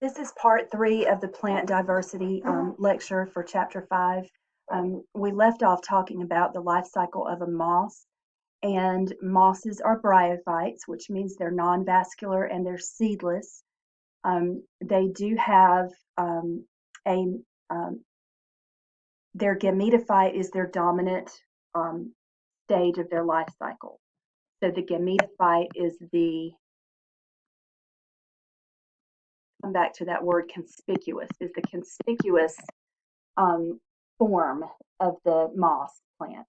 This is part 3 of the plant diversity lecture for chapter 5. We left off talking about the life cycle of a moss, and mosses are bryophytes, which means they're non-vascular and they're seedless. They do have their gametophyte is their dominant stage of their life cycle. So the gametophyte is come back to that word conspicuous, is the conspicuous form of the moss plant.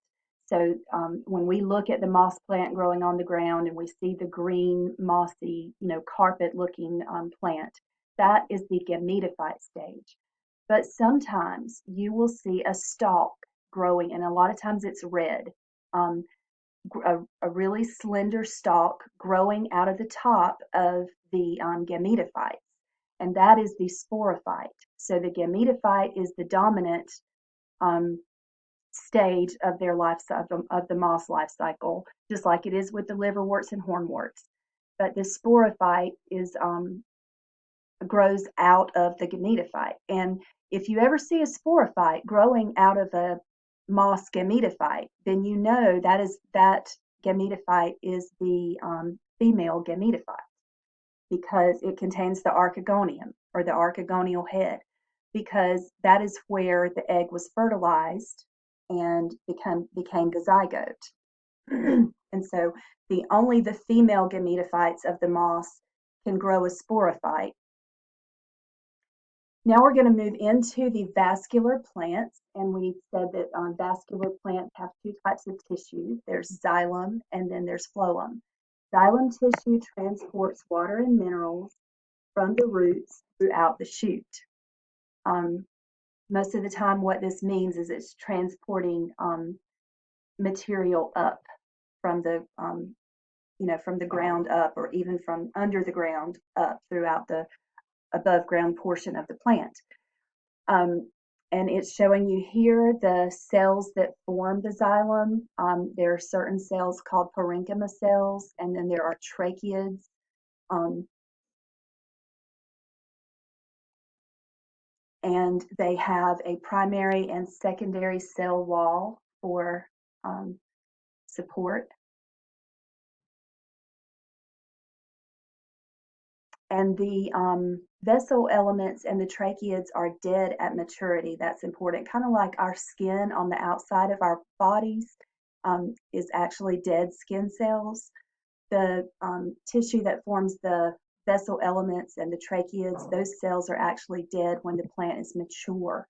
So when we look at the moss plant growing on the ground and we see the green, mossy, carpet-looking plant, that is the gametophyte stage. But sometimes you will see a stalk growing, and a lot of times it's red, a really slender stalk growing out of the top of the gametophytes, and that is the sporophyte. So the gametophyte is the dominant stage of their life cycle, of the moss life cycle, just like it is with the liverworts and hornworts. But the sporophyte grows out of the gametophyte. And if you ever see a sporophyte growing out of a moss gametophyte, then you know that gametophyte is the female gametophyte, because it contains the archegonium, or the archegonial head, because that is where the egg was fertilized and became the zygote. And so only the female gametophytes of the moss can grow a sporophyte. Now we're going to move into the vascular plants, and we said that vascular plants have two types of tissue. There's xylem and then there's phloem. Xylem tissue transports water and minerals from the roots throughout the shoot. Most of the time what this means is it's transporting material up from the from the ground up, or even from under the ground up throughout the above ground portion of the plant. And it's showing you here the cells that form the xylem. There are certain cells called parenchyma cells, and then there are tracheids. And they have a primary and secondary cell wall for support. And the vessel elements and the tracheids are dead at maturity. That's important. Kind of like our skin on the outside of our bodies is actually dead skin cells. The tissue that forms the vessel elements and the tracheids, those cells are actually dead when the plant is mature.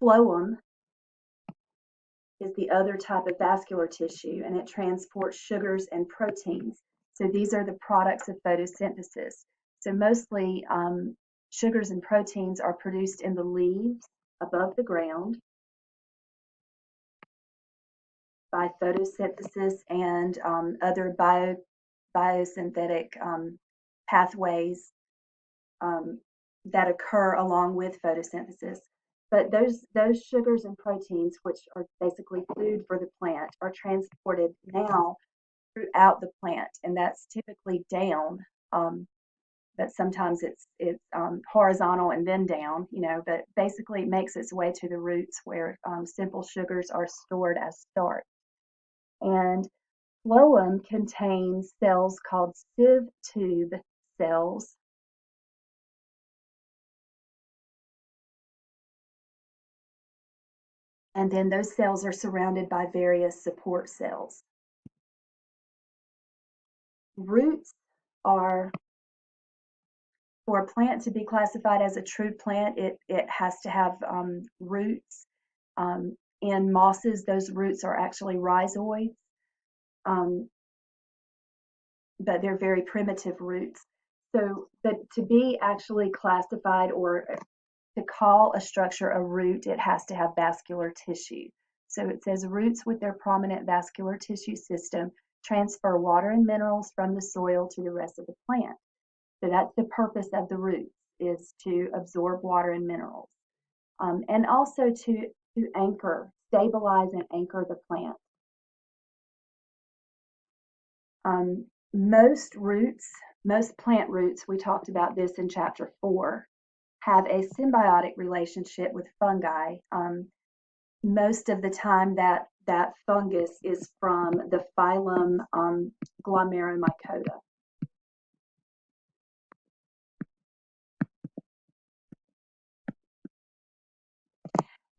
Phloem is the other type of vascular tissue, and it transports sugars and proteins. So these are the products of photosynthesis. So mostly sugars and proteins are produced in the leaves above the ground by photosynthesis and other biosynthetic pathways that occur along with photosynthesis. But those sugars and proteins, which are basically food for the plant, are transported now throughout the plant, and that's typically down. But sometimes it's horizontal and then down, but basically it makes its way to the roots, where simple sugars are stored as starch. And phloem contains cells called sieve tube cells. And then those cells are surrounded by various support cells. Roots are, for a plant to be classified as a true plant, it has to have roots. In mosses, those roots are actually rhizoids, but they're very primitive roots. So, but to be actually classified, or to call a structure a root, it has to have vascular tissue. So it says roots with their prominent vascular tissue system transfer water and minerals from the soil to the rest of the plant. So that's the purpose of the roots, is to absorb water and minerals, and also to anchor, stabilize and anchor the plant. most plant roots, we talked about this in chapter 4, have a symbiotic relationship with fungi. Most of the time that fungus is from the phylum Glomeromycota.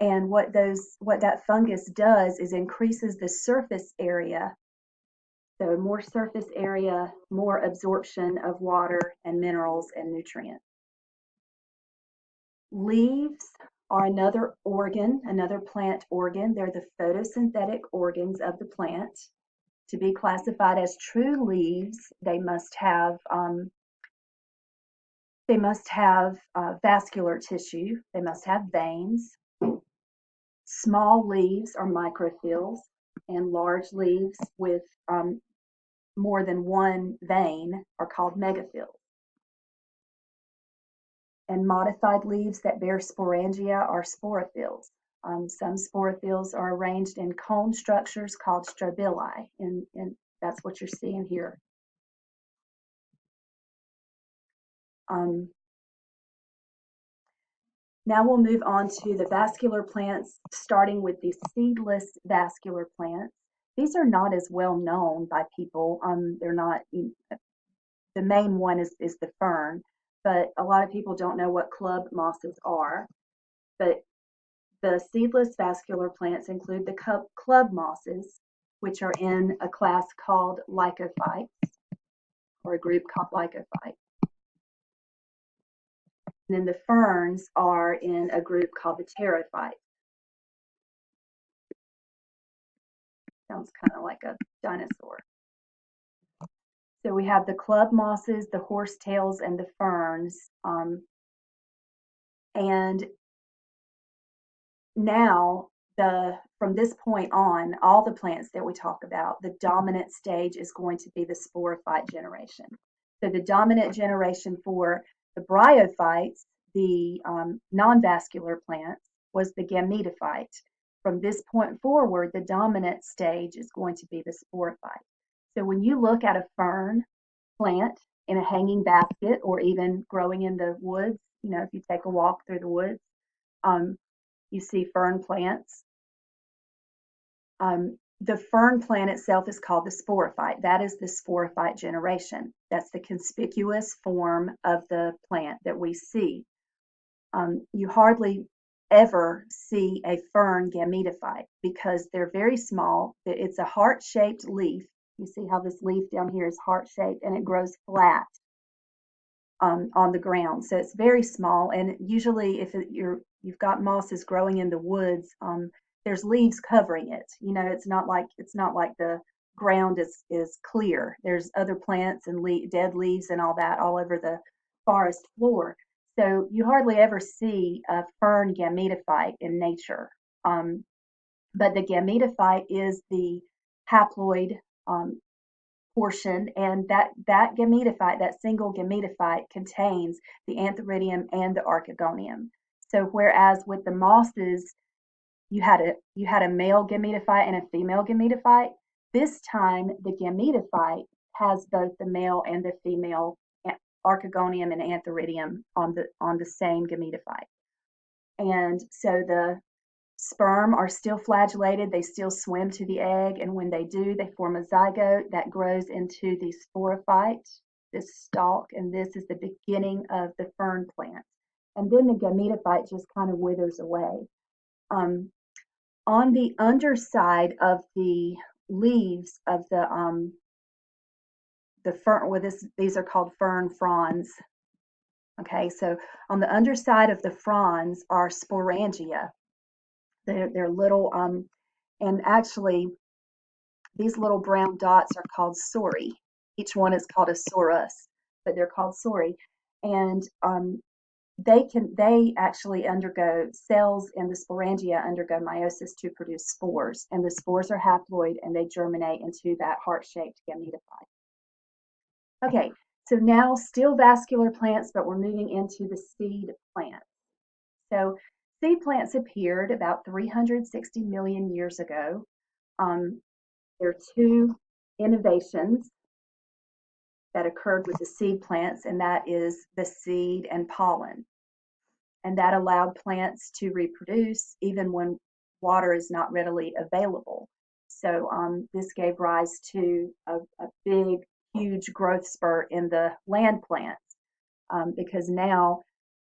And what that fungus does is increases the surface area. So more surface area, more absorption of water and minerals and nutrients. Leaves are another organ, another plant organ. They're the photosynthetic organs of the plant. To be classified as true leaves, they must have vascular tissue. They must have veins. Small leaves are microphyls, and large leaves with more than one vein are called megaphylls. And modified leaves that bear sporangia are sporophylls. Some sporophylls are arranged in cone structures called strobili, and that's what you're seeing here. Now we'll move on to the vascular plants, starting with the seedless vascular plants. These are not as well known by people. They're not, the main one is the fern, but a lot of people don't know what club mosses are. But the seedless vascular plants include the club mosses, which are in a class called lycophytes, or a group called lycophytes. And then the ferns are in a group called the pterophytes. Sounds kind of like a dinosaur. So we have the club mosses, the horsetails, and the ferns. And now, from this point on, all the plants that we talk about, the dominant stage is going to be the sporophyte generation. So the dominant generation for the bryophytes, the non-vascular plants, was the gametophyte. From this point forward, the dominant stage is going to be the sporophyte. So when you look at a fern plant in a hanging basket or even growing in the woods, if you take a walk through the woods, you see fern plants. The fern plant itself is called the sporophyte. That is the sporophyte generation. That's the conspicuous form of the plant that we see. You hardly ever see a fern gametophyte because they're very small. It's a heart-shaped leaf. You see how this leaf down here is heart-shaped, and it grows flat on the ground. So it's very small, and usually if you've got mosses growing in the woods, there's leaves covering it. It's not like the ground is clear. There's other plants and dead leaves and all that all over the forest floor. So you hardly ever see a fern gametophyte in nature. But the gametophyte is the haploid portion, and that gametophyte, that single gametophyte, contains the antheridium and the archegonium. So whereas with the mosses, you had a male gametophyte and a female gametophyte, this time the gametophyte has both the male and the female archegonium and antheridium on the same gametophyte. And so the sperm are still flagellated, they still swim to the egg, and when they do, they form a zygote that grows into the sporophyte, this stalk, and this is the beginning of the fern plant. And then the gametophyte just kind of withers away. On the underside of the leaves of the fern, these are called fern fronds. Okay, so on the underside of the fronds are sporangia. They're little, and actually, these little brown dots are called sori. Each one is called a sorus, but they're called sori. And they actually undergo, cells in the sporangia undergo meiosis to produce spores, and the spores are haploid and they germinate into that heart-shaped gametophyte. Okay, so now still vascular plants, but we're moving into the seed plants. So seed plants appeared about 360 million years ago. There are two innovations that occurred with the seed plants, and that is the seed and pollen. And that allowed plants to reproduce even when water is not readily available. So this gave rise to a big, huge growth spurt in the land plants because now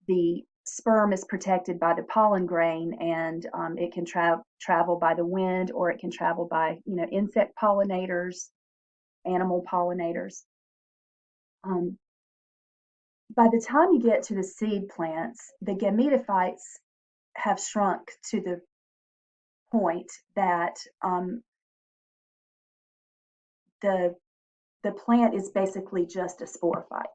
the sperm is protected by the pollen grain, and it can travel by the wind, or it can travel by insect pollinators, animal pollinators. By the time you get to the seed plants, the gametophytes have shrunk to the point that the the plant is basically just a sporophyte.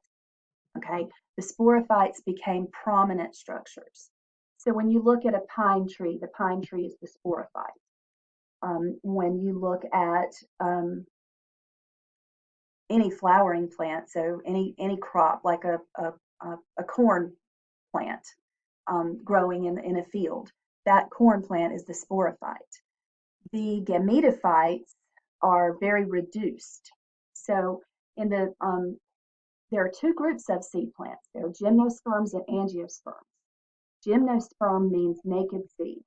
Okay, the sporophytes became prominent structures. So when you look at a pine tree, the pine tree is the sporophyte. When you look at any flowering plant, so any crop like a corn plant growing in a field, that corn plant is the sporophyte. The gametophytes are very reduced. So in the there are two groups of seed plants. There are gymnosperms and angiosperms. Gymnosperm means naked seed.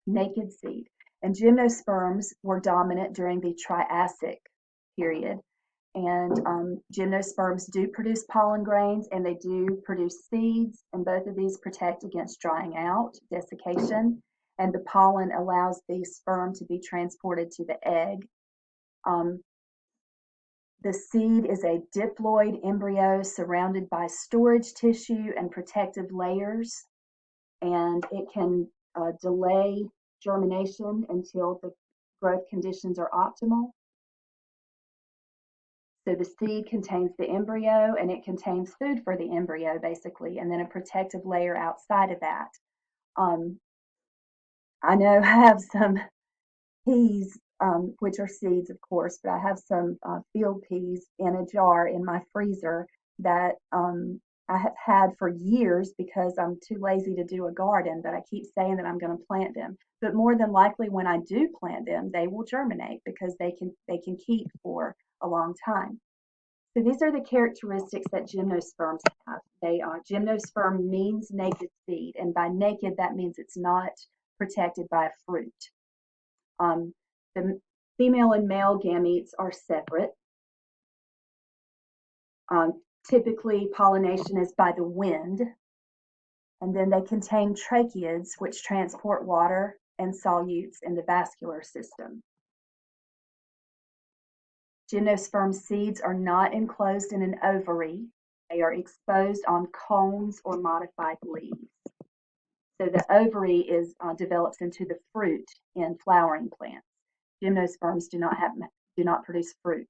Naked seed. And gymnosperms were dominant during the Triassic period. And gymnosperms do produce pollen grains, and they do produce seeds, and both of these protect against drying out, desiccation, and the pollen allows the sperm to be transported to the egg. The seed is a diploid embryo surrounded by storage tissue and protective layers, and it can delay germination until the growth conditions are optimal. So the seed contains the embryo, and it contains food for the embryo, basically, and then a protective layer outside of that. I know I have some peas, which are seeds, of course, but I have some field peas in a jar in my freezer that I have had for years because I'm too lazy to do a garden, but I keep saying that I'm going to plant them. But more than likely, when I do plant them, they will germinate because they can keep for a long time. So these are the characteristics that gymnosperms have. They are gymnosperm means naked seed, and by naked that means it's not protected by a fruit. The female and male gametes are separate. Typically, pollination is by the wind, and then they contain tracheids, which transport water and solutes in the vascular system. Gymnosperm seeds are not enclosed in an ovary. They are exposed on cones or modified leaves. So the ovary develops into the fruit in flowering plants. Gymnosperms do not produce fruit.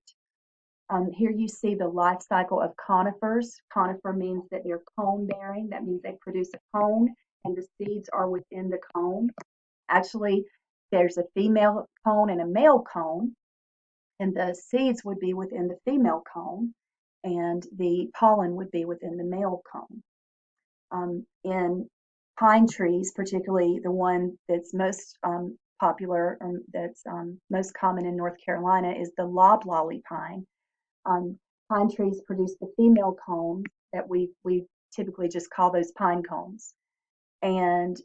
Here you see the life cycle of conifers. Conifer means that they're cone bearing. That means they produce a cone, and the seeds are within the cone. Actually, there's a female cone and a male cone, and the seeds would be within the female cone, and the pollen would be within the male cone. In pine trees, particularly the one that's most popular and that's most common in North Carolina is the loblolly pine. Pine trees produce the female cone that we typically just call those pine cones. And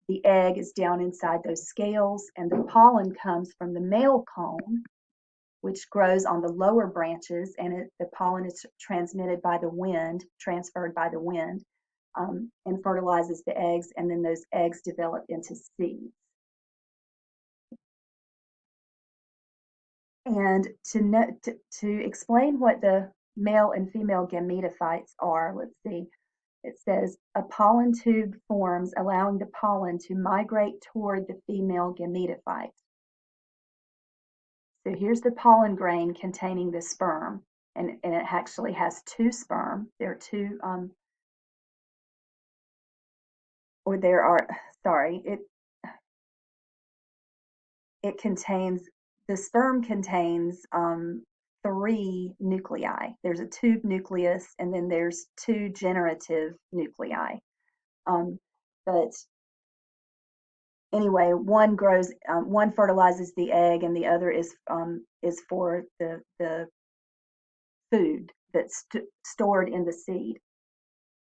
the egg is down inside those scales, and the pollen comes from the male cone, which grows on the lower branches, and the pollen is transmitted by the wind, transferred by the wind, and fertilizes the eggs, and then those eggs develop into seeds. And to explain what the male and female gametophytes are, let's see. It says a pollen tube forms, allowing the pollen to migrate toward the female gametophyte. So here's the pollen grain containing the sperm, and it actually has two sperm. There are two, or there are, sorry, it contains, the sperm contains three nuclei. There's a tube nucleus, and then there's two generative nuclei. But anyway, one grows, one fertilizes the egg, and the other is for the food that's stored in the seed.